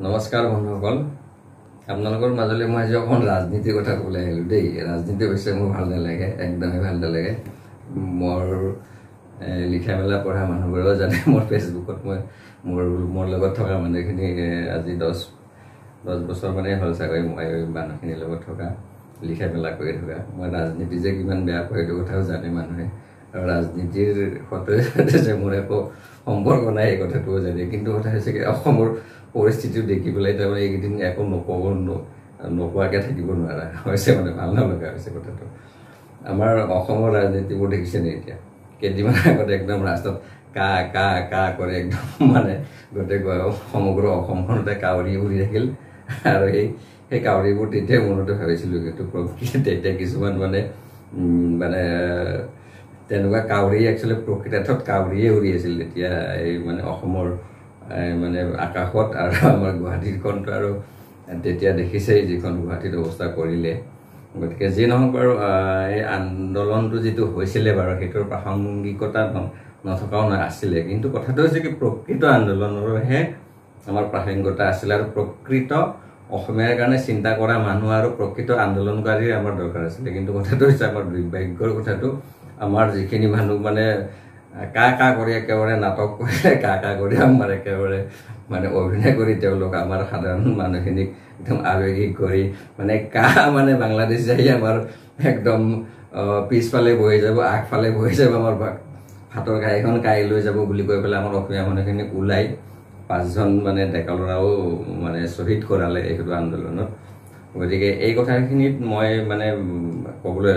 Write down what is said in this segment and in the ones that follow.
নমস্কাৰ বন্ধুসকল, আপোনালোকৰ মাজলৈ মই আজি অকণ ৰাজনীতিৰ কথা ক'বলৈ আহিলোঁ দেই। ৰাজনীতি অৱশ্যে মোৰ ভাল নালাগে, একদমেই ভাল নালাগে। মোৰ লিখা মেলা পঢ়া মানুহবোৰেও জানে, মোৰ ফেচবুকত মই মোৰ লগত থকা মানুহখিনি আজি 10 বছৰ মানেই হ'ল চাগৈ মই মানুহখিনিৰ লগত থকা, লিখা মেলা কৰি থকা। মই ৰাজনীতি যে কিমান বেয়া পাওঁ এইটো কথাও জানে মানুহে, আৰু ৰাজনীতিৰ সৈতে যে মোৰ একো সম্পৰ্ক নাই এই কথাটোও জানে। কিন্তু কথা হৈছে কি, অসমৰ পৰিস্থিতিটো দেখি পেলাই তাৰমানে এইকেইদিন একো নোকোৱাকৈ থাকিব নোৱাৰা হৈছে, মানে ভাল নলগা হৈছে কথাটো। আমাৰ অসমৰ ৰাজনীতিবোৰ দেখিছেনে এতিয়া? কেইদিনমান আগত একদম ৰাস্তাত কা কৰে একদম, মানে গোটেই সমগ্ৰ অসমখনতে কাউৰী উৰি থাকিল। আৰু সেই কাউৰীবোৰ তেতিয়া মনতে ভাবিছিলোঁ, কিন্তু তেতিয়া কিছুমান মানে তেনেকুৱা কাউৰী একচুৱেলি প্ৰকৃতাৰ্থত কাউৰীয়ে উৰি আছিল তেতিয়া এই মানে অসমৰ মানে আকাশত। আৰু আমাৰ গুৱাহাটীখনটো আৰু তেতিয়া দেখিছেই যিখন গুৱাহাটীত অৱস্থা কৰিলে। গতিকে যি নহওক বাৰু, এই আন্দোলনটো যিটো হৈছিলে বাৰু সেইটোৰ প্ৰাসংগিকতা নথকাও আছিলে। কিন্তু কথাটো হৈছে কি, প্ৰকৃত আন্দোলনৰহে আমাৰ প্ৰাসংগিকতা আছিলে, আৰু প্ৰকৃত অসমীয়াৰ কাৰণে চিন্তা কৰা মানুহ আৰু প্ৰকৃত আন্দোলনকাৰীৰ আমাৰ দৰকাৰ আছিলে। কিন্তু কথাটো হৈছে, আমাৰ দুৰ্ভাগ্যৰ কথাটো, আমাৰ যিখিনি মানুহ মানে কা কৰি একেবাৰে নাটক কৰিলে, কা কৰি আমাৰ একেবাৰে মানে অভিনয় কৰি তেওঁলোক আমাৰ সাধাৰণ মানুহখিনিক একদম আৱেগিক কৰি মানে মানে বাংলাদেশ যাই আমাৰ একদম পিছফালে বহি যাব, আগফালে বহি যাব, আমাৰ ভাতৰ কাঁহীখন কাঢ়ি লৈ যাব বুলি কৈ পেলাই আমাৰ অসমীয়া মানুহখিনিক ওলাই 5জন মানে ডেকা ল'ৰাও মানে শ্বহীদ কৰালে এইটো আন্দোলনত। গতিকে এই কথাখিনিত মই মানে ক'বলৈ,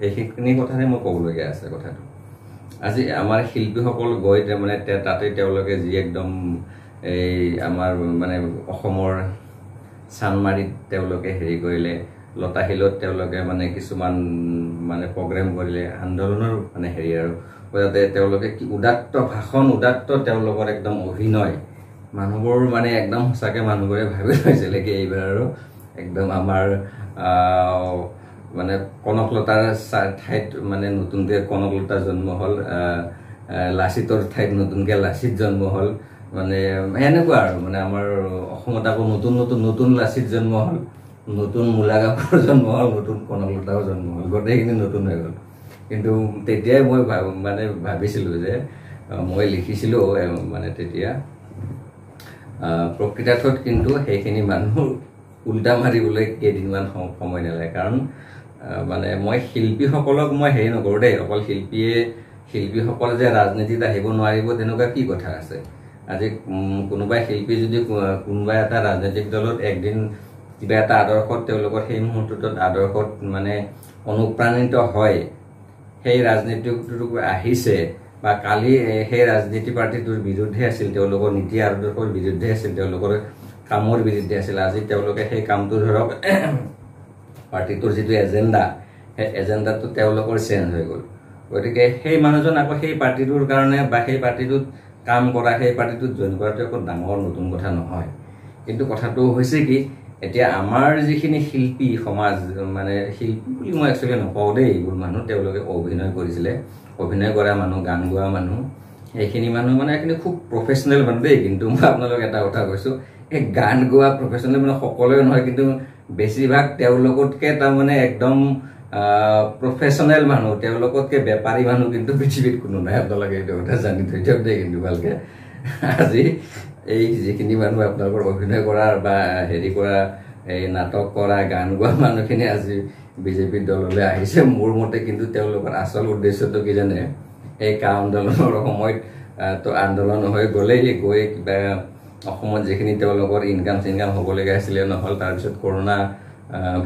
এইখিনি কথাহে মই ক'বলগীয়া আছে কথাটো। আজি আমাৰ শিল্পীসকল গৈ মানে তাতে তেওঁলোকে যি একদম এই আমাৰ মানে অসমৰ চানমাৰিত তেওঁলোকে হেৰি কৰিলে, লতাশিলত তেওঁলোকে মানে কিছুমান মানে প্ৰগ্ৰেম কৰিলে, আন্দোলনৰ মানে হেৰি, আৰু তাতে তেওঁলোকে কি উদাত্ত ভাষণ, উদাত্ত তেওঁলোকৰ একদম অভিনয়, মানুহবোৰ মানে একদম সঁচাকৈ মানুহবোৰে ভাবি লৈছিলে কি এইবাৰ আৰু একদম আমাৰ মানে কনকলতাৰ ঠাইত মানে নতুনকৈ কনকলতা জন্ম হ'ল, লাচিতৰ ঠাইত নতুনকৈ লাচিত জন্ম হ'ল, মানে সেনেকুৱা আৰু মানে আমাৰ অসমত আকৌ নতুন লাচিত জন্ম হ'ল, নতুন মূলা কাপোৰ জন্ম হ'ল, নতুন কনকলতাও জন্ম হ'ল, গোটেইখিনি নতুন হৈ গ'ল। কিন্তু তেতিয়াই মই মানে ভাবিছিলোঁ যে, মই লিখিছিলোঁ মানে তেতিয়া প্ৰকৃতাৰ্থত কিন্তু সেইখিনি মানুহ উল্টা মাৰিবলৈ কেইদিনমান সময় নালাগে। কাৰণ মানে মই শিল্পীসকলক মই হেৰি নকৰোঁ দেই, অকল শিল্পীসকল যে ৰাজনীতিত আহিব নোৱাৰিব তেনেকুৱা কি কথা আছে? আজি কোনোবাই শিল্পী যদি কোনোবা এটা ৰাজনৈতিক দলত একদিন কিবা এটা আদৰ্শত তেওঁলোকৰ সেই মুহূৰ্তত আদৰ্শত মানে অনুপ্ৰাণিত হয়, সেই ৰাজনীতিটোক আহিছে, বা কালি সেই ৰাজনীতি পাৰ্টিটোৰ বিৰুদ্ধে আছিল, তেওঁলোকৰ নীতি আদৰ্শৰ বিৰুদ্ধে আছিল, তেওঁলোকৰ কামৰ বিৰুদ্ধে আছিল, আজি তেওঁলোকে সেই কামটো ধৰক পাৰ্টিটোৰ যিটো এজেণ্ডা, সেই এজেণ্ডাটো তেওঁলোকৰ চেঞ্জ হৈ গ'ল। গতিকে সেই মানুহজন আকৌ সেই পাৰ্টিটোৰ কাৰণে বা সেই পাৰ্টিটোত কাম কৰা, সেই পাৰ্টিটোত জইন কৰাটো একো ডাঙৰ নতুন কথা নহয়। কিন্তু কথাটো হৈছে কি, এতিয়া আমাৰ যিখিনি শিল্পী সমাজ, মানে শিল্পী বুলি মই একচুৱেলি নকওঁ দেই, এইবোৰ মানুহ তেওঁলোকে অভিনয় কৰিছিলে, অভিনয় কৰা মানুহ, গান গোৱা মানুহ, এইখিনি মানুহ মানে এইখিনি খুব প্ৰফেচনেল মানুহ দেই। কিন্তু মই আপোনালোক এটা কথা কৈছোঁ, এই গান গোৱা প্ৰফেচনেল মানে সকলোৱে নহয়, কিন্তু বেছিভাগ তেওঁলোকতকৈ তাৰমানে একদম প্ৰফেচনেল মানুহ, তেওঁলোকতকৈ বেপাৰী মানুহ কিন্তু পৃথিৱীত কোনো নাই। আপোনালোকে এইটো কথা জানি থৈ দিয়ক দেই। কিন্তু ভালকৈ আজি এই যিখিনি মানুহ আপোনালোকৰ অভিনয় কৰা বা হেৰি কৰা, এই নাটক কৰা, গান গোৱা মানুহখিনি আজি বিজেপিৰ দললৈ আহিছে, মোৰ মতে কিন্তু তেওঁলোকৰ আচল উদ্দেশ্যটো কি জানে? এই আন্দোলনৰ সময়ত তো আন্দোলন হৈ গ'লেই, গৈ কিবা অসমত যিখিনি তেওঁলোকৰ ইনকাম চিনকাম হ'বলগীয়া আছিলে নহ'ল, তাৰপিছত কৰোণা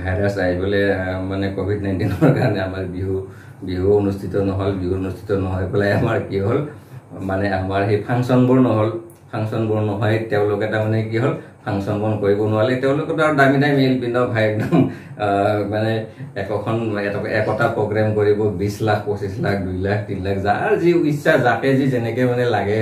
ভাইৰাছ আহি পেলাই মানে COVID-19ৰ কাৰণে আমাৰ বিহু অনুষ্ঠিত নহ'ল, বিহু অনুষ্ঠিত নহয় পেলাই আমাৰ কি হ'ল, মানে আমাৰ সেই ফাংচনবোৰ নহয়, তেওঁলোকে তাৰমানে কি হ'ল, ফাংচনবোৰ কৰিব নোৱাৰিলে। তেওঁলোকেতো আৰু দামী এলপিন ভাই একদম মানে একোটা প্ৰগ্ৰেম কৰিব, 20 লাখ 25 লাখ 2 লাখ 3 লাখ, যাৰ যি ইচ্ছা, যাকে যি যেনেকৈ মানে লাগে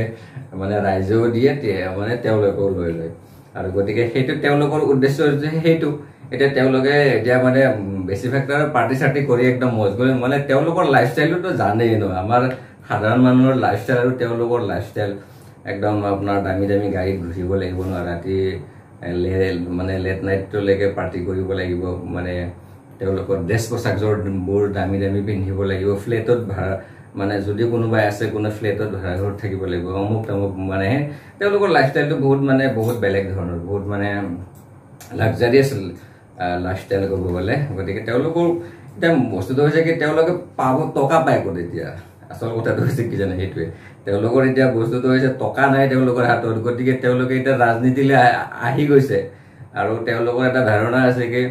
মানে ৰাইজেও দিয়ে, মানে তেওঁলোকেও লৈ লয়। আৰু গতিকে সেইটো তেওঁলোকৰ উদ্দেশ্য সেইটো। এতিয়া তেওঁলোকে এতিয়া মানে বেছিভাগ পাৰ্টি চাৰ্টি কৰি একদম মজগুৰি, মানে তেওঁলোকৰ লাইফষ্টাইলটোতো জানেই ন, আমাৰ সাধাৰণ মানুহৰ লাইফষ্টাইল আৰু তেওঁলোকৰ লাইফষ্টাইল একদম আপোনাৰ দামী গাড়ীত ঘূৰিব লাগিব ন, ৰাতি মানে লেট নাইটলৈকে পাৰ্টি কৰিব লাগিব, মানে তেওঁলোকৰ ড্ৰেছ পোছাকবোৰ দামী দামী পিন্ধিব লাগিব, ফ্লেটত ভাড়া মানে যদি কোনোবাই আছে কোনো ফ্লেটত ভাড়া ঘৰত থাকিব লাগিব, অমুক তমুক, মানে তেওঁলোকৰ লাইফষ্টাইলটো বহুত বেলেগ ধৰণৰ, বহুত মানে লাক্সাৰিয়াছ লাইফষ্টাইল ক'ব গ'লে। গতিকে তেওঁলোকৰ এতিয়া বস্তুটো হৈছে কি তেওঁলোকে টকা পায় ক'ত এতিয়া, আচল কথাটো হৈছে কি জানে, সেইটোৱে তেওঁলোকৰ এতিয়া বস্তুটো হৈছে টকা নাই তেওঁলোকৰ হাতত। গতিকে তেওঁলোকে এতিয়া ৰাজনীতিলৈ আহি গৈছে আৰু তেওঁলোকৰ এটা ধাৰণা আছে কি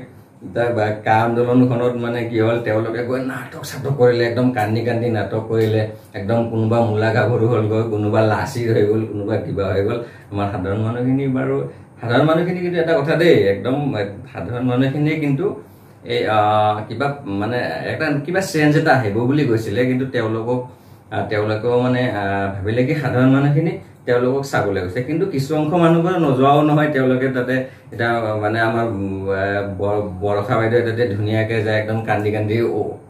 কা আন্দোলনখনত মানে কি হ'ল, তেওঁলোকে গৈ নাটক চাটক কৰিলে, একদম কান্দি কান্দি নাটক কৰিলে, একদম কোনোবা মূলা গাভৰু হ'লগৈ, কোনোবা লাচিৰ হৈ গ'ল, কোনোবা কিবা হৈ গ'ল। আমাৰ সাধাৰণ মানুহখিনি বাৰু সাধাৰণ মানুহখিনি কিন্তু এটা কথা দেই, একদম সাধাৰণ মানুহখিনিয়ে কিন্তু এই কিবা মানে এটা কিবা চেঞ্জ এটা আহিব বুলি কৈছিলে, কিন্তু তেওঁলোকেও মানে ভাবিলে কি সাধাৰণ মানুহখিনি তেওঁলোকক চাবলৈ গৈছে, কিন্তু কিছু অংশ মানুহবোৰ নোযোৱাও নহয়। তেওঁলোকে তাতে এতিয়া মানে আমাৰ বৰষা বাইদেৱে তাতে ধুনীয়াকে যায়, একদম কান্দি কান্দি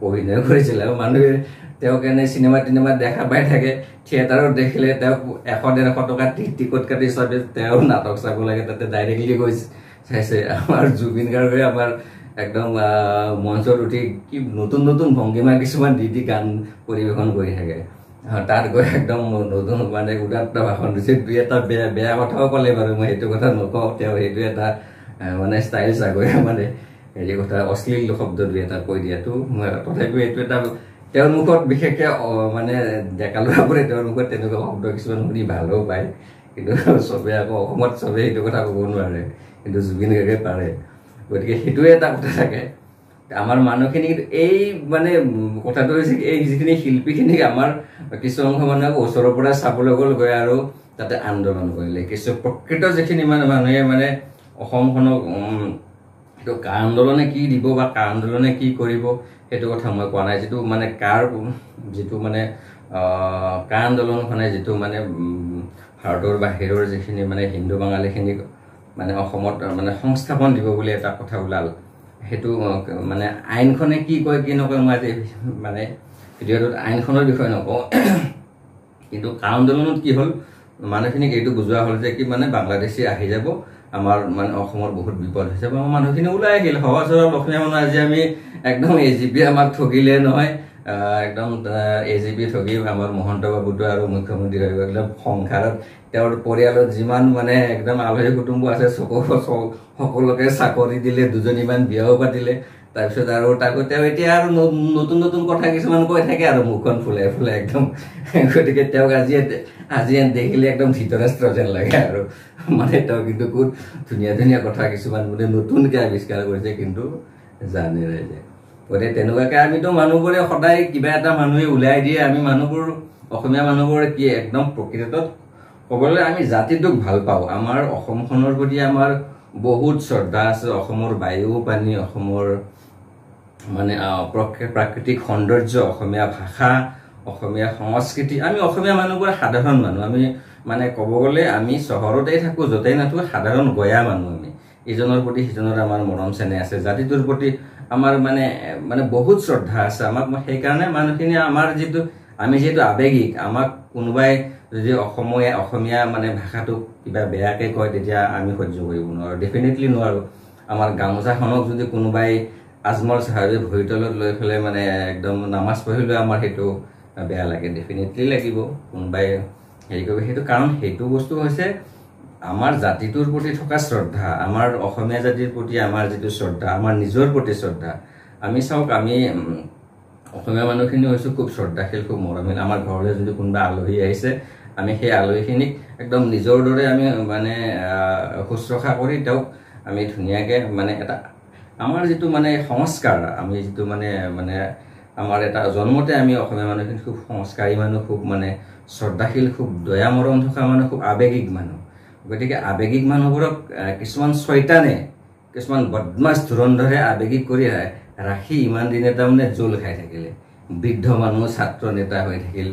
অভিনয় কৰিছিলে আৰু মানুহে তেওঁক এনে চিনেমাত দেখা পাই থাকে। থিয়েটাৰত দেখিলে তেওঁক 100-150 টকা টিকট কাটি চবে তেওঁ নাটক চাব লাগে, তাতে ডাইৰেক্টলি গৈ চাইছে। আমাৰ জুবিন গাৰ্গে আমাৰ একদম মঞ্চত উঠি কি নতুন নতুন ভংগীমা কিছুমান দি গান পৰিৱেশন কৰি থাকে, তাত গৈ একদম নতুন মানে উদাত্ত ভাষণ দিছে। দুই এটা বেয়া কথাও ক'লে বাৰু, মই সেইটো কথা নকওঁ, তেওঁ সেইটো এটা মানে ষ্টাইল চাগৈ, মানে হেৰি কথা অশ্লীল শব্দ দুই এটা কৈ দিয়াটো। তথাপিও এইটো এটা তেওঁৰ মুখত বিশেষকৈ মানে ডেকা ল'ৰাবোৰে তেওঁৰ মুখত তেনেকুৱা শব্দ কিছুমান শুনি ভালো পায়, কিন্তু চবে আকৌ অসমত চবে সেইটো কথা ক'ব নোৱাৰে, কিন্তু জুবিন গাৰ্গে পাৰে। গতিকে সেইটোৱে এটা কথা থাকে আমাৰ মানুহখিনি। কিন্তু এই মানে কথাটো হৈছে এই যিখিনি শিল্পীখিনিক আমাৰ কিছু অংশ মানুহক ওচৰৰ পৰা চাবলৈ গ'ল আৰু তাতে আন্দোলন কৰিলে। কিছু প্ৰকৃত যিখিনি মানুহে মানে অসমখনক সেইটো কা আন্দোলনে কি দিব বা কা আন্দোলনে কি কৰিব সেইটো কথা মই কোৱা নাই। যিটো মানে কা আন্দোলনখনে যিটো মানে ভাৰতৰ বাহিৰৰ যিখিনি মানে হিন্দু বাঙালিখিনিক মানে অসমত মানে সংস্থাপন দিব বুলি এটা কথা ওলাল, সেইটো মানে আইনখনে কি কয় কি নকয় মই আজি মানে ভিডিঅ'টোত আইনখনৰ বিষয়ে নকওঁ, কিন্তু কা আন্দোলনত কি হ'ল মানুহখিনিক এইটো বুজোৱা হ'ল যে কি মানে বাংলাদেশী আহি যাব, আমাৰ মানে অসমৰ বহুত বিপদ হৈছে। আমাৰ মানুহখিনি ওলাই আহিল, সহজ সৰল অসমীয়া মানুহ। আজি আমি একদম AGP আমাক ঠগিলে নহয়, একদম AGP ঠগি আমাৰ মহন্ত বাবুটো আৰু মুখ্যমন্ত্ৰী হৈ গ'ল। একদম সংসাৰত তেওঁৰ পৰিয়ালত যিমান মানে একদম আলহী কুটুম্ব আছে সকলোকে চাকৰি দিলে, 2জনীমান বিয়াও পাতিলে। তাৰপিছত আৰু তাকো তেওঁ এতিয়া আৰু নতুন নতুন কথা কিছুমান কৈ থাকে আৰু মুখখন ফুলাই ফুলাই একদম। গতিকে তেওঁক আজি দেখিলে একদম ধৃতৰাষ্ট্ৰ যেন লাগে আৰু মানে তেওঁ কিন্তু খুব ধুনীয়া ধুনীয়া কথা কিছুমান মানে নতুনকৈ আৱিষ্কাৰ কৰিছে, কিন্তু জানে ৰাইজে। গতিকে তেনেকুৱাকৈ আমিতো মানুহবোৰে সদায় কিবা এটা মানুহে ওলাই দিয়ে। আমি মানুহবোৰ অসমীয়া মানুহবোৰে কি একদম প্ৰকৃতত ক'বলৈ আমি জাতিটোক ভাল পাওঁ। আমাৰ অসমখনৰ প্ৰতি আমাৰ বহুত শ্ৰদ্ধা আছে। অসমৰ বায়ু পানী, অসমৰ মানে প্ৰাকৃতিক সৌন্দৰ্য, অসমীয়া ভাষা, অসমীয়া সংস্কৃতি। আমি অসমীয়া মানুহবোৰ সাধাৰণ মানুহ। আমি মানে ক'ব গ'লে আমি চহৰতেই থাকোঁ, য'তেই নাথাকোঁ, সাধাৰণ গঞা মানুহ। আমি ইজনৰ প্ৰতি সিজনৰ আমাৰ মৰম চেনেহ আছে, জাতিটোৰ প্ৰতি আমাৰ মানে বহুত শ্ৰদ্ধা আছে আমাক। সেইকাৰণে মানুহখিনি আমাৰ আমি যিহেতু আৱেগিক, আমাক কোনোবাই যদি অসমীয়া মানে ভাষাটোক কিবা বেয়াকৈ কয় তেতিয়া আমি সহ্য কৰিব নোৱাৰোঁ, ডেফিনেটলি নোৱাৰোঁ। আমাৰ গামোচাখনক যদি কোনোবাই আজমল চাহাবে ভৰিৰ তলত লৈ পেলাই মানে একদম নামাজ পঢ়িলেও আমাৰ সেইটো বেয়া লাগে, ডেফিনেটলি লাগিব। কোনোবাই হেৰি কৰিব, সেইটো কাৰণ সেইটো বস্তু হৈছে আমাৰ জাতিটোৰ প্ৰতি থকা শ্ৰদ্ধা, আমাৰ অসমীয়া জাতিৰ প্ৰতি আমাৰ যিটো শ্ৰদ্ধা, আমাৰ নিজৰ প্ৰতি শ্ৰদ্ধা। আমি চাওক, আমি অসমীয়া মানুহখিনি হৈছোঁ খুব শ্ৰদ্ধাশীল, খুব মৰমীয়াল। আমাৰ ঘৰলৈ যদি কোনোবা আলহী আহিছে, আমি সেই আলহীখিনিক একদম নিজৰ দৰে আমি মানে শুশ্ৰূষা কৰি তেওঁক আমি ধুনীয়াকৈ মানে এটা আমাৰ যিটো মানে সংস্কাৰ, আমি যিটো মানে আমাৰ এটা জন্মতে আমি অসমীয়া মানুহখিনি খুব সংস্কাৰী মানুহ, খুব মানে শ্ৰদ্ধাশীল, খুব দয়া মৰম থকা মানুহ, খুব আৱেগিক মানুহ। গতিকে আৱেগিক মানুহবোৰক কিছুমান শয়তানে, কিছুমান বদমাছ ধুৰন্ধৰে আৱেগিক কৰি ৰাখি ইমান দিনে তাৰমানে জোল খাই থাকিলে। বৃদ্ধ মানুহ ছাত্ৰ নেতা হৈ থাকিল,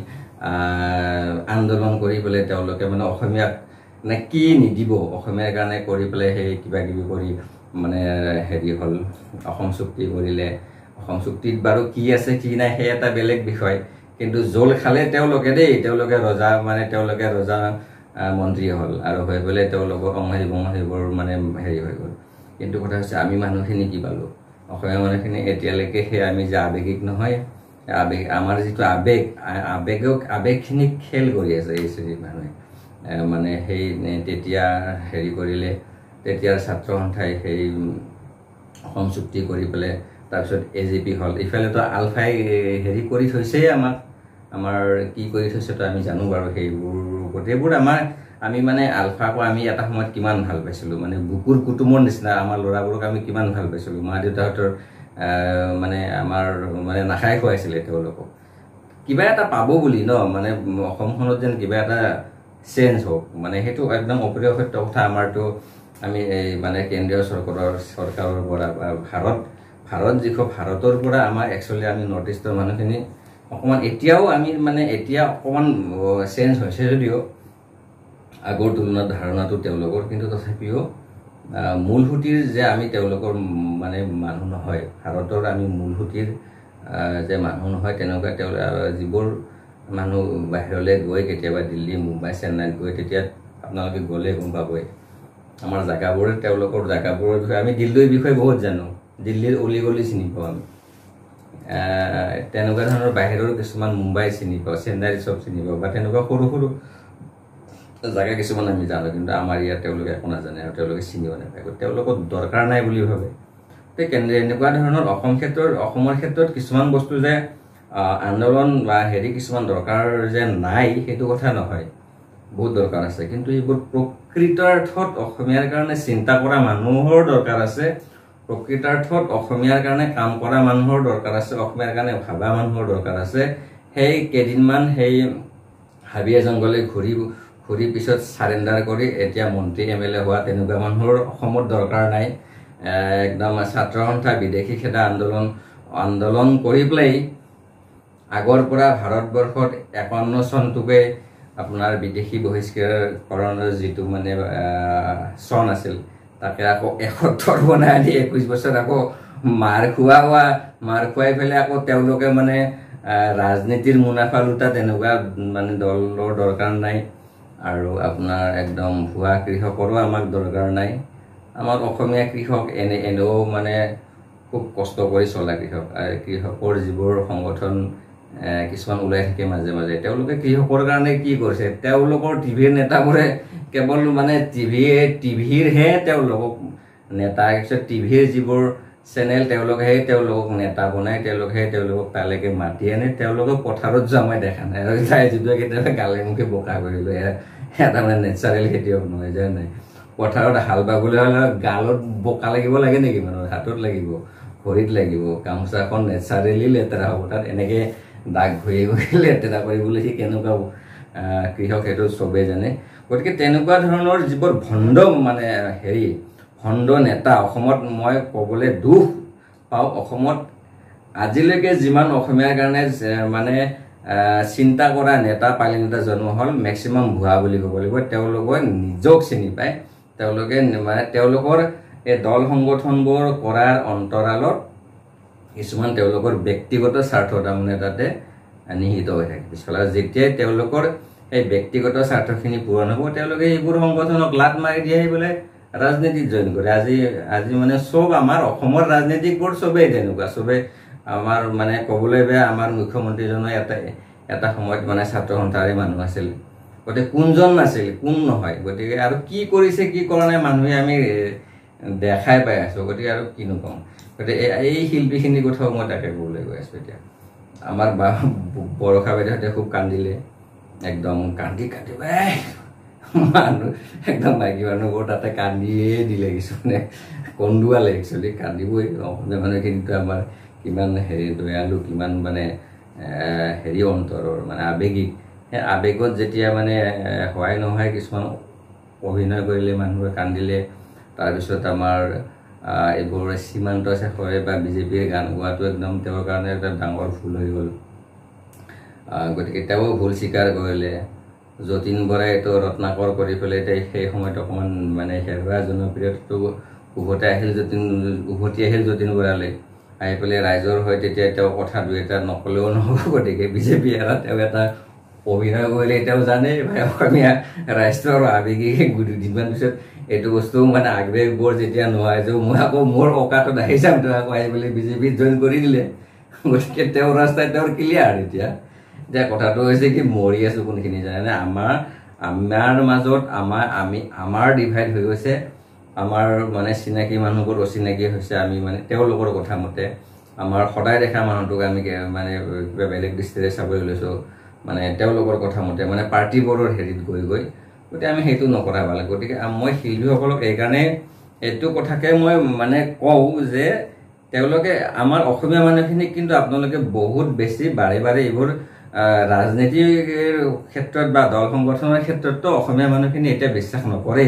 আন্দোলন কৰি পেলাই তেওঁলোকে মানে অসমীয়াক মানে কি নিদিব, অসমীয়াৰ কাৰণে কৰি পেলাই সেই কিবা কিবি কৰি মানে হেৰি হ'ল, অসম চুক্তি কৰিলে। অসম চুক্তিত বাৰু কি আছে কি নাই সেই এটা বেলেগ বিষয়, কিন্তু জোল খালে তেওঁলোকে ৰজা মন্ত্ৰী হ'ল আৰু হৈ পেলাই তেওঁলোকৰ অংশীবোৰ মানে হেৰি হৈ গ'ল কিন্তু কথা হৈছে আমি মানুহখিনি কি পালোঁ অসমীয়া মানুহখিনি এতিয়ালৈকে সেই আমি যে আৱেগিক নহয় আমাৰ যিটো আৱেগখিনি খেল কৰি আছে এই শ্ৰেণীৰ মানুহে মানে সেই তেতিয়া হেৰি কৰিলে তেতিয়াৰ ছাত্ৰ সন্থাই সেই অসম চুক্তি কৰি পেলাই তাৰপিছত AJP হ'ল ইফালেতো আলফাই হেৰি কৰি থৈছেই আমাৰ কি কৰি থৈছেতো আমি জানো বাৰু সেইবোৰ গোটেইবোৰ আমি মানে আলফাকো আমি এটা সময়ত কিমান ভাল পাইছিলোঁ মানে বুকুৰ কুটুমৰ নিচিনা আমাৰ ল'ৰাবোৰক আমি কিমান ভাল পাইছিলোঁ মা দেউতাহঁতৰ মানে আমাৰ মানে নাখাই খুৱাইছিলে তেওঁলোকক কিবা এটা পাব বুলি ন মানে অসমখনত যেন কিবা এটা চেঞ্জ হওক মানে সেইটো একদম অপ্ৰিয় সত্য কথা আমাৰতো আমি এই মানে কেন্দ্ৰীয় চৰকাৰৰ পৰা ভাৰত যিখন ভাৰতৰ পৰা আমাৰ একচুৱেলি আমি নৰ্থ ইষ্টৰ মানুহখিনি অকণমান এতিয়াও আমি মানে এতিয়া অকণমান চেঞ্জ হৈছে যদিও আগৰ তুলনাত ধাৰণাটো তেওঁলোকৰ কিন্তু তথাপিও মূল সুঁতিৰ যে আমি তেওঁলোকৰ মানে মানুহ নহয় ভাৰতৰ আমি মূল সুঁতিৰ যে মানুহ নহয় তেনেকুৱা যিবোৰ মানুহ বাহিৰলৈ গৈ কেতিয়াবা দিল্লী মুম্বাই চেন্নাইত গৈ তেতিয়া আপোনালোকে গ'লে গম পাবই আমাৰ জাগাবোৰে তেওঁলোকৰ জাগাবোৰৰ বিষয়ে আমি দিল্লীৰ বিষয়ে বহুত জানো দিল্লীৰ অলি গলি চিনি পাওঁ আমি তেনেকুৱা ধৰণৰ বাহিৰৰ কিছুমান মুম্বাই চিনি পাওঁ চেন্নাইৰ চব চিনি পাওঁ বা তেনেকুৱা সৰু সৰু জাগা কিছুমান আমি জানো কিন্তু আমাৰ ইয়াত তেওঁলোকে একো নাজানে আৰু তেওঁলোকে চিনিও নাপায় তেওঁলোকক দৰকাৰ নাই বুলি ভাবে এনেকুৱা ধৰণৰ অসমৰ ক্ষেত্ৰত কিছুমান বস্তু যে আন্দোলন বা হেৰি কিছুমান দৰকাৰ যে নাই সেইটো কথা নহয় বহুত দৰকাৰ আছে কিন্তু এইবোৰ প্ৰকৃতাৰ্থত অসমীয়াৰ কাৰণে চিন্তা কৰা মানুহৰ দৰকাৰ আছে প্ৰকৃতাৰ্থত অসমীয়াৰ কাৰণে কাম কৰা মানুহৰ দৰকাৰ আছে অসমীয়াৰ কাৰণে ভাবা মানুহৰ দৰকাৰ আছে সেই কেইদিনমান সেই হাবিয়ে জংঘলে ঘূৰি পিছত সাৰেণ্ডাৰ কৰি এতিয়া মন্ত্ৰী MLA হোৱা তেনেকুৱা মানুহৰ অসমত দৰকাৰ নাই একদম ছাত্ৰ সন্থা বিদেশী খেদা আন্দোলন কৰি পেলাই আগৰ পৰা ভাৰতবৰ্ষত 51 চনটোকে আপোনাৰ বিদেশী বহিষ্কাৰৰ যিটো মানে চন আছিল তাকে আকৌ 71 বনাই আনি 21 বছৰ আকৌ মাৰ খুৱাই পেলাই আকৌ তেওঁলোকে মানে ৰাজনীতিৰ মুনাফা লুটা তেনেকুৱা মানে দলৰ দৰকাৰ নাই আৰু আপোনাৰ একদম ভুৱা কৃষকৰো আমাক দৰকাৰ নাই আমাৰ অসমীয়া কৃষক এনেও মানে খুব কষ্ট কৰি চলা কৃষকৰ যিবোৰ সংগঠন কিছুমান ওলাই থাকে মাজে মাজে তেওঁলোকে কৃষকৰ কাৰণে কি কৰিছে তেওঁলোকৰ টিভিৰ নেতাবোৰে কেৱল মানে টিভিৰহে তেওঁলোকক নেতা টিভিৰ যিবোৰ চেনেল তেওঁলোকক নেতা বনাই তেওঁলোকক তালৈকে মাতি আনে তেওঁলোকক পথাৰত যোৱা মই দেখা নাই আৰু তাই যিটো কেতিয়াবা গালে মুখে বোকা কৰি লৈ এটা মানে নেচাৰেল খেতিয়ক নহয় যে নাই পথাৰত হাল বাবলৈ হ'লে গালত বোকা লাগিব লাগে নেকি মানুহৰ হাতত লাগিব ভৰিত লাগিব গামোচাখন নেচাৰেলি লেতেৰা হ'ব তাত এনেকৈ দাগ ঘূৰি লেতেৰা কৰিবলৈ সি কেনেকুৱা কৃষক সেইটো চবেই জানে গতিকে তেনেকুৱা ধৰণৰ যিবোৰ ভণ্ড মানে ভণ্ড নেতা অসমত মই ক'বলৈ দুখ পাওঁ অসমত আজিলৈকে যিমান অসমীয়াৰ কাৰণে মানে চিন্তা কৰা নেতা পালি নেতা জন্ম হ'ল মেক্সিমাম ভুৱা বুলি ক'ব লাগিব তেওঁলোকে নিজক চিনি পায় তেওঁলোকৰ এই দল সংগঠনবোৰ কৰাৰ অন্তৰালত কিছুমান তেওঁলোকৰ ব্যক্তিগত স্বাৰ্থ তাৰমানে তাতে নিহিত হৈ থাকে পিছফালে যেতিয়াই তেওঁলোকৰ এই ব্যক্তিগত স্বাৰ্থখিনি পূৰণ হ'ব তেওঁলোকে এইবোৰ সংগঠনক লাট মাৰি দি আহি পেলাই ৰাজনীতিত জইন কৰে আজি মানে চব আমাৰ অসমৰ ৰাজনীতিকবোৰ চবেই তেনেকুৱা চবেই আমাৰ মানে ক'বলৈ বেয়া আমাৰ মুখ্যমন্ত্ৰীজনৰ এটা সময়ত মানে ছাত্ৰ সন্থাৰে মানুহ আছিল গতিকে কোনজন নাছিল কোন নহয় গতিকে আৰু কি কৰিছে কি কৰা নাই মানুহে আমি দেখাই পাই আছোঁ গতিকে আৰু কিনো কম গতিকে এই শিল্পীখিনিৰ কথাও মই তাকে ক'বলৈ গৈ আছোঁ এতিয়া আমাৰ বৰষা বাইদেউহঁতে খুব কান্দিলে একদম কান্দি মানুহ একদম মাইকী মানুহবোৰ তাতে কান্দিয়ে দিলে কিছুমানে কন্দুৱালে একচুৱেলি কান্দিবই অসমীয়া মানুহখিনিতো আমাৰ কিমান দয়ালু কিমান মানে অন্তৰৰ মানে আৱেগিক সেই আৱেগত যেতিয়া মানে সহায় নহয় কিছুমান অভিনয় কৰিলে মানুহে কান্দিলে তাৰপিছত আমাৰ এইবোৰ সীমান্ত শেষৰে বা বিজেপিৰ গান গোৱাটো একদম তেওঁৰ কাৰণে এটা ডাঙৰ ভুল হৈ গ'ল গতিকে তেওঁ ভুল স্বীকাৰ কৰিলে যতীন বৰাইতো ৰত্নাকৰ কৰি পেলাই সেই সময়ত অকণমান মানে হেৰুৱা জনপ্ৰিয়তাটো উভতি আহিল যতীন বৰালৈ আহি পেলাই ৰাইজৰ হৈ তেতিয়া তেওঁ কথা দুই এটা নকলেও নহ'ব গতিকে বিজেপি এৰা তেওঁ এটা অভিনয় কৰিলে এতিয়াও জানে ভাই অসমীয়া ৰাষ্ট্ৰৰ আৱেগিক দুদিনমান পিছত এইটো বস্তু মানে আৱেগবোৰ যেতিয়া নোহোৱা যে মই আকৌ মোৰ অকাতত আহি যাম তো আকৌ আহি পেলাই বিজেপিত জইন কৰি দিলে গতিকে তেওঁৰ ৰাস্তাই তেওঁৰ ক্লিয়াৰ এতিয়া কথাটো হৈছে কি মৰি আছো কোনখিনি জানে আমাৰ মাজত আমাৰ ডিভাইড হৈ গৈছে আমাৰ মানে চিনাকি মানুহবোৰ অচিনাকি হৈছে আমি মানে তেওঁলোকৰ কথা মতে আমাৰ সদায় দেখা মানুহটোক আমি মানে কিবা বেলেগ দৃষ্টিৰে চাবলৈ লৈছো মানে তেওঁলোকৰ কথা মতে মানে পাৰ্টিবোৰৰ হেৰিত গৈ গতিকে আমি সেইটো নকৰা ভাল গতিকে মই শিল্পীসকলক এইকাৰণে এইটো কথাকে মই মানে কওঁ যে তেওঁলোকে আমাৰ অসমীয়া মানুহখিনিক কিন্তু আপোনালোকে বহুত বেছি বাৰে বাৰে এইবোৰ ৰাজনীতিৰ ক্ষেত্ৰত বা দল সংগঠনৰ ক্ষেত্ৰতো অসমীয়া মানুহখিনি এতিয়া বিশ্বাস নকৰে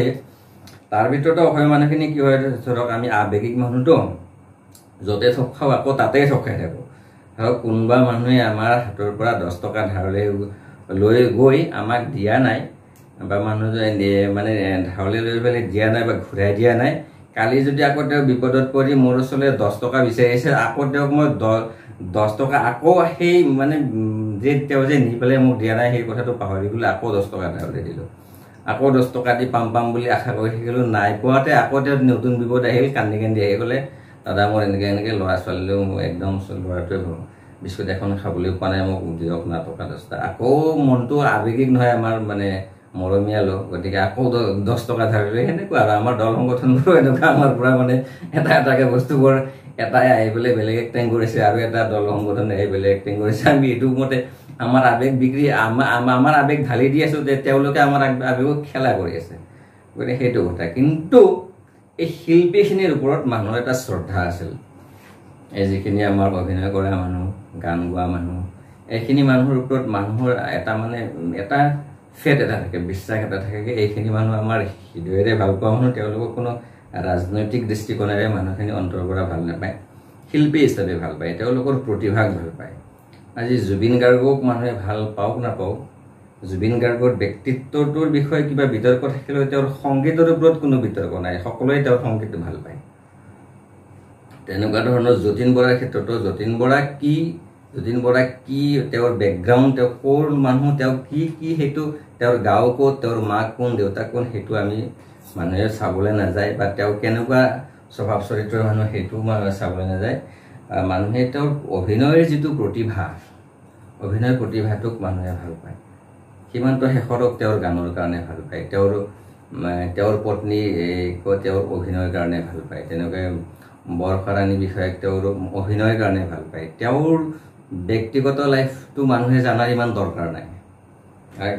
তাৰ ভিতৰতো অসমীয়া মানুহখিনি কি হয় ধৰক আমি আৱেগিক মানুহটো য'তে থক খাওঁ আকৌ তাতেই থক খাই থাকোঁ ধৰক কোনোবা মানুহে আমাৰ হাতৰ পৰা 10 টকা ধাৰলৈ লৈ গৈ আমাক দিয়া নাই বা মানুহজনে মানে ধাৰলৈ লৈ পেলাই দিয়া নাই বা ঘূৰাই দিয়া নাই কালি যদি আকৌ তেওঁ বিপদত পৰি মোৰ ওচৰলৈ 10 টকা বিচাৰিছে আকৌ তেওঁক মই 10 টকা আকৌ সেই মানে যে তেওঁ যে নি পেলাই মোক দিয়া নাই সেই কথাটো পাহৰি গ'লে আকৌ 10 টকা ধাৰলৈ দিলোঁ আকৌ 10 টকা দি পাম বুলি আশা কৰি থাকিলোঁ নাই পোৱাতে আকৌ তেওঁ নতুন বিপদ আহিল কান্দি আহি গ'লে দাদা মোৰ এনেকৈ ল'ৰা ছোৱালীলেও মোক একদম ল'ৰাটোৱে বিস্কুট এখন খাবলৈ পোৱা নাই মোক দিয়ক না টকা 10টা আকৌ মনটো আৱেগিক নহয় আমাৰ মানে মৰমীয়ালো গতিকে আকৌ 10 টকা ধাৰলৈ সেনেকুৱা আৰু আমাৰ দল সংগঠনবোৰো এনেকুৱা আমাৰ পৰা মানে এটাকে বস্তুবোৰ এটাই আহি পেলাই বেলেগ এক্টিং কৰিছে আৰু এটা দল সংগঠনে আহি বেলেগ এক্টিং কৰিছে আমি এইটো মতে আমাৰ আৱেগ বিক্ৰী আমাৰ আৱেগ ঢালি দি আছো যে তেওঁলোকে আমাৰ আৱেগক খেলা কৰি আছে গতিকে সেইটো কথা কিন্তু এই শিল্পীখিনিৰ ওপৰত মানুহৰ এটা শ্ৰদ্ধা আছিল এই যিখিনি আমাৰ অভিনয় কৰা মানুহ গান গোৱা মানুহ এইখিনি মানুহৰ ওপৰত মানুহৰ এটা মানে এটা ফেট এটা থাকে বিশ্বাস এটা থাকে এইখিনি মানুহ আমাৰ হৃদয়েৰে ভাল পোৱা মানুহ তেওঁলোকক কোনো ৰাজনৈতিক দৃষ্টিকোণেৰে মানুহখিনি অন্তৰ পৰা ভাল নাপায় শিল্পী হিচাপে ভাল পায় তেওঁলোকৰ প্ৰতিভাক ভাল পায় আজি জুবিন গাৰ্গক মানুহে ভাল পাওক নাপাওক জুবিন গাৰ্গৰ ব্যক্তিত্বটোৰ বিষয়ে কিবা বিতৰ্ক থাকিলেও তেওঁৰ সংগীতৰ ওপৰত কোনো বিতৰ্ক নাই সকলোৱে তেওঁৰ সংগীত ভাল পায় তেনেকুৱা ধৰণৰ যতীন বৰাৰ ক্ষেত্ৰতো যতীন বৰা কি তেওঁৰ বেকগ্ৰাউণ্ড তেওঁ ক'ৰ মানুহ তেওঁ কি সেইটো তেওঁৰ গাঁও ক'ত তেওঁৰ মাক কোন দেউতাক কোন সেইটো আমি মানুহে চাবলৈ নাযায় বা তেওঁ কেনেকুৱা স্বভাৱ চৰিত্ৰৰ মানুহ সেইটো মানুহে চাবলৈ নাযায় মানুহে তেওঁৰ অভিনয়ৰ যিটো অভিনয় প্ৰতিভাটোক মানুহে ভাল পায় সিমানটো শেষৰক তেওঁৰ গানৰ কাৰণে ভাল পায় তেওঁৰ পত্নী তেওঁৰ অভিনয়ৰ কাৰণে ভাল পায় তেনেকৈ বৰষাৰাণী বিষয়াক তেওঁৰ অভিনয়ৰ কাৰণে ভাল পায় তেওঁৰ ব্যক্তিগত লাইফটো মানুহে জনাৰ ইমান দৰকাৰ নাই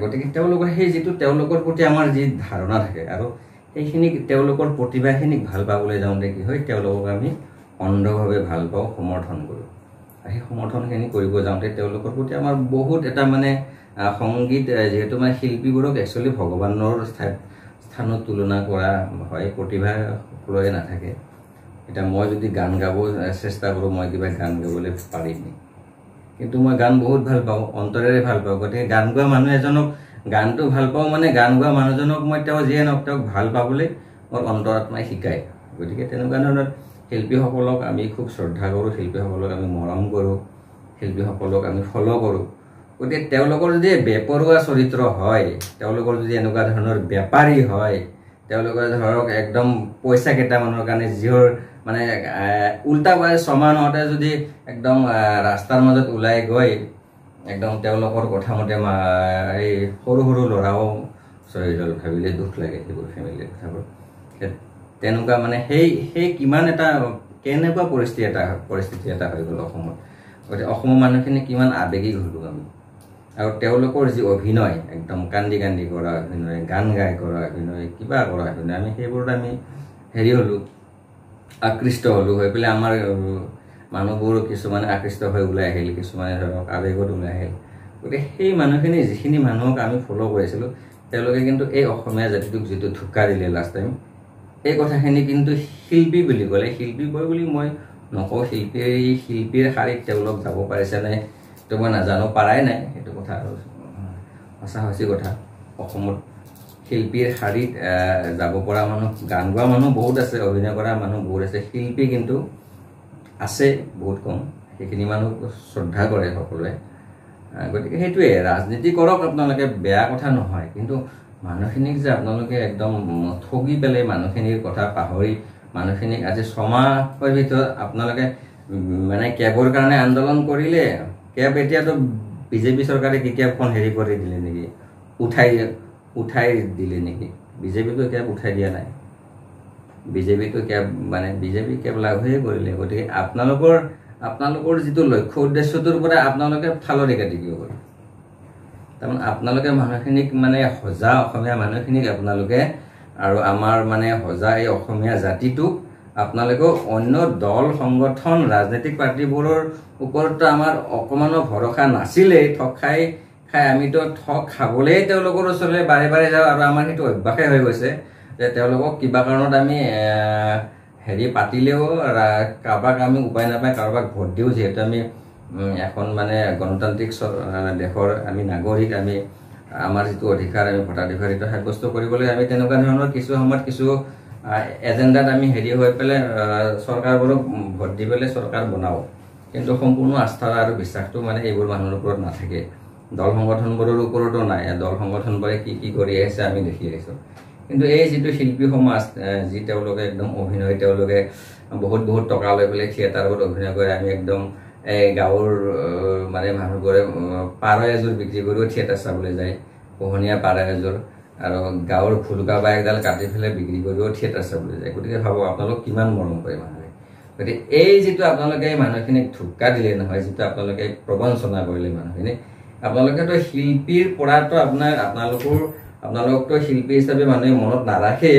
গতিকে তেওঁলোকৰ সেই যিটো তেওঁলোকৰ প্ৰতি আমাৰ যি ধাৰণা থাকে আৰু সেইখিনি তেওঁলোকৰ প্ৰতিভাখিনিক ভাল পাবলৈ যাওঁতে কি হয় তেওঁলোকক আমি অন্ধভাৱে ভাল পাওঁ সমৰ্থন কৰোঁ আৰু সেই সমৰ্থনখিনি কৰিব যাওঁতে তেওঁলোকৰ প্ৰতি আমাৰ বহুত এটা মানে সংগীত যিহেতু মানে শিল্পীবোৰক একচুৱেলি ভগৱানৰ স্থানত তুলনা কৰা হয় প্ৰতিভা সকলোৰে নাথাকে এতিয়া মই যদি গান গাব চেষ্টা কৰোঁ মই কিবা গান গাবলৈ পাৰিম কিন্তু মই গান বহুত ভাল পাওঁ অন্তৰেৰে ভাল পাওঁ গতিকে গান গোৱা মানুহ এজনক গানটো ভাল পাওঁ মানে গান গোৱা মানুহজনক মই তেওঁ যিয়ে নহওক তেওঁক ভাল পাবলৈ মোৰ অন্তৰাত্মাই শিকায় গতিকে তেনেকুৱা ধৰণৰ শিল্পীসকলক আমি খুব শ্ৰদ্ধা কৰোঁ শিল্পীসকলক আমি মৰম কৰোঁ শিল্পীসকলক আমি ফ'ল' কৰোঁ গতিকে তেওঁলোকৰ যদি বেপৰোৱা চৰিত্ৰ হয় তেওঁলোকৰ যদি এনেকুৱা ধৰণৰ বেপাৰী হয় তেওঁলোকৰ ধৰক একদম পইচা কেইটামানৰ কাৰণে যিহৰ মানে উল্টা পায় সমানতে যদি একদম ৰাস্তাৰ মাজত ওলাই গৈ একদম তেওঁলোকৰ কথা মতে এই সৰু ল'ৰাও চৰিত্ৰ ভাবিলে দুখ লাগে সেইবোৰ ফেমিলিৰ কথাবোৰ তেনেকুৱা মানে সেই কিমান এটা কেনেকুৱা পৰিস্থিতি এটা হৈ গ'ল অসমত গতিকে অসমৰ মানুহখিনি কিমান আৱেগিক হ'লোঁ আমি আৰু তেওঁলোকৰ যি অভিনয় একদম কান্দি কৰা অভিনয় গান গাই কৰা অভিনয় কিবা কৰা অভিনয় আমি সেইবোৰত আমি হেৰি হ'লোঁ আকৃষ্ট হ'লোঁ হৈ পেলাই আমাৰ মানুহবোৰ কিছুমানে আকৃষ্ট হৈ ওলাই আহিল কিছুমানে ধৰক আৱেগত ওলাই আহিল গতিকে সেই মানুহখিনি যিখিনি মানুহক আমি ফ'ল' কৰিছিলোঁ তেওঁলোকে কিন্তু এই অসমীয়া জাতিটোক যিটো ধোকা দিলে লাষ্ট টাইম এই কথাখিনি কিন্তু শিল্পী বুলি ক'লে শিল্পী কয় বুলি মই নকওঁ শিল্পীৰ শাৰীত তেওঁলোক যাব পাৰিছে নাই সেইটো মই নাজানো পাৰাই নাই সেইটো কথা আৰু সঁচা কথা অসমত শিল্পীৰ শাৰীত যাব পৰা মানুহ গান গোৱা মানুহ বহুত আছে অভিনয় কৰা মানুহ বহুত আছে শিল্পী কিন্তু আছে বহুত কম সেইখিনি মানুহ শ্ৰদ্ধা কৰে সকলোৱে গতিকে সেইটোৱে ৰাজনীতি কৰক আপোনালোকে, বেয়া কথা নহয়, কিন্তু মানুহখিনিক যে আপোনালোকে একদম ঠগি পেলাই মানুহখিনিৰ কথা পাহৰি মানুহখিনিক আজি 6 মাহৰ ভিতৰত আপোনালোকে মানে কেবৰ কাৰণে আন্দোলন কৰিলে। কেব এতিয়াতো বিজেপি চৰকাৰে কি কেবখন হেৰি কৰি দিলে নেকি, উঠাই দিলে নেকি? বিজেপিতো কেব উঠাই দিয়া নাই, বিজেপিতো কেব মানে বিজেপি কেব লাভহে কৰিলে। গতিকে আপোনালোকৰ যিটো লক্ষ্য উদ্দেশ্যটোৰ পৰা আপোনালোকে ফালৰি কাটি দিব পাৰে। তাৰমানে আপোনালোকে মানুহখিনিক মানে সজা অসমীয়া মানুহখিনিক আপোনালোকে আৰু আমাৰ মানে সজা এই অসমীয়া জাতিটোক আপোনালোকে অন্য দল সংগঠন ৰাজনৈতিক পাৰ্টিবোৰৰ ওপৰতো আমাৰ অকমানো ভৰসা নাছিলেই। ঠগ খাই আমিতো ঠগ খাবলেই তেওঁলোকৰ ওচৰলৈ বাৰে বাৰে যাওঁ, আৰু আমাৰ সেইটো অভ্যাসে হৈ গৈছে যে তেওঁলোকক কিবা কাৰণত আমি হেৰি পাতিলেও কাৰোবাক আমি উপায় নাপায় কাৰোবাক ভোট দিওঁ। যিহেতু আমি এখন মানে গণতান্ত্ৰিক দেশৰ আমি নাগৰিক, আমি আমাৰ যিটো অধিকাৰ আমি ভোটাধিকাৰ সেইটো সাব্যস্ত কৰিবলৈ আমি তেনেকুৱা ধৰণৰ কিছু সময়ত কিছু এজেণ্ডাত আমি হেৰি হৈ পেলাই চৰকাৰবোৰক ভোট দি পেলাই চৰকাৰ বনাওঁ। কিন্তু সম্পূৰ্ণ আস্থা আৰু বিশ্বাসটো মানে এইবোৰ মানুহৰ ওপৰত নাথাকে, দল সংগঠনবোৰৰ ওপৰতো নাই। দল সংগঠনবোৰে কি কৰি আহিছে আমি দেখি আহিছোঁ। কিন্তু এই যিটো শিল্পী সমাজ, যি তেওঁলোকে একদম অভিনয়, তেওঁলোকে বহুত টকা লৈ পেলাই থিয়েটাৰত অভিনয় কৰে। আমি একদম এই গাঁৱৰ মানে মানুহবোৰে পাৰ এযোৰ বিক্ৰী কৰিও থিয়েটাৰ চাবলৈ যায়, পোহনীয়া পাৰ এযোৰ, আৰু গাঁৱৰ ভুলুকা বাই এডাল কাটি পেলাই বিক্ৰী কৰিও থিয়েটাৰ চাবলৈ যায়। গতিকে ভাবক আপোনালোক কিমান মৰম কৰে মানুহে। গতিকে এই যিটো আপোনালোকে মানুহখিনিক ধোক্কা দিলে নহয়, যিটো আপোনালোকে প্ৰবঞ্চনা কৰিলে মানুহখিনিক, আপোনালোকেতো শিল্পীৰ পৰাতো আপোনালোকতো শিল্পী হিচাপে মানুহে মনত নাৰাখে,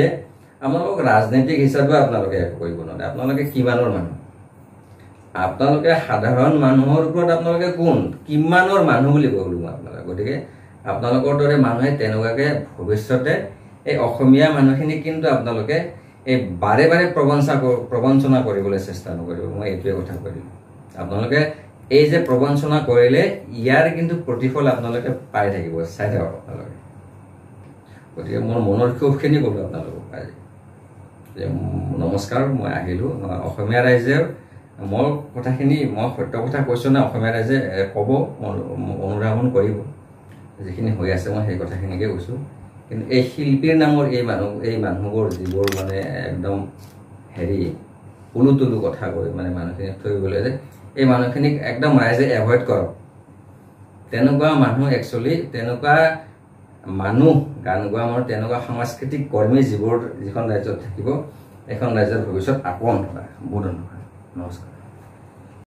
আপোনালোকক ৰাজনৈতিক হিচাপে আপোনালোকে একো কৰিব নোৱাৰে। আপোনালোকে কিমানৰ মানুহ? আপোনালোকে সাধাৰণ মানুহৰ ওপৰত আপোনালোকে কোন কিমানৰ মানুহ বুলি ক'লো আপোনালোকে। গতিকে আপোনালোকৰ দৰে মানুহে তেনেকুৱাকে ভৱিষ্যতে এই অসমীয়া মানুহখিনিক কিন্তু আপোনালোকে এই বাৰে বাৰে প্ৰবঞ্চনা কৰিবলৈ চেষ্টা নকৰিব। মই এইটোৱে কথা কৈ দিম। আপোনালোকে এই যে প্ৰবঞ্চনা কৰিলে ইয়াৰ কিন্তু প্ৰতিফল আপোনালোকে পাই থাকিব, চাই থাকক আপোনালোকে। গতিকে মোৰ মনৰ ক্ষোভখিনি ক'লো আপোনালোকক আজি যে নমস্কাৰ, মই আহিলোঁ। অসমীয়া ৰাইজৰ মোৰ কথাখিনি মই সত্য কথা কৈছোঁ না, অসমীয়া ৰাইজে ক'ব, অনুধাৱন কৰিব। যিখিনি হৈ আছে মই সেই কথাখিনিকে কৈছোঁ। কিন্তু এই শিল্পীৰ নামৰ এই মানুহবোৰ যিবোৰ মানে একদম হেৰি উলুতুলু কথা কৈ মানে মানুহখিনিক থৈ যে এই মানুহখিনিক একদম ৰাইজে এভইড কৰক। তেনেকুৱা মানুহ একচুৱেলি তেনেকুৱা মানুহ গান গোৱা মোৰ তেনেকুৱা সাংস্কৃতিক কৰ্মী যিখন ৰাজ্যত থাকিব, এখন ৰাজ্যৰ ভৱিষ্যত আকৌ অন্ধকাৰ। বহুত ধন্যবাদ, নমস্কাৰ।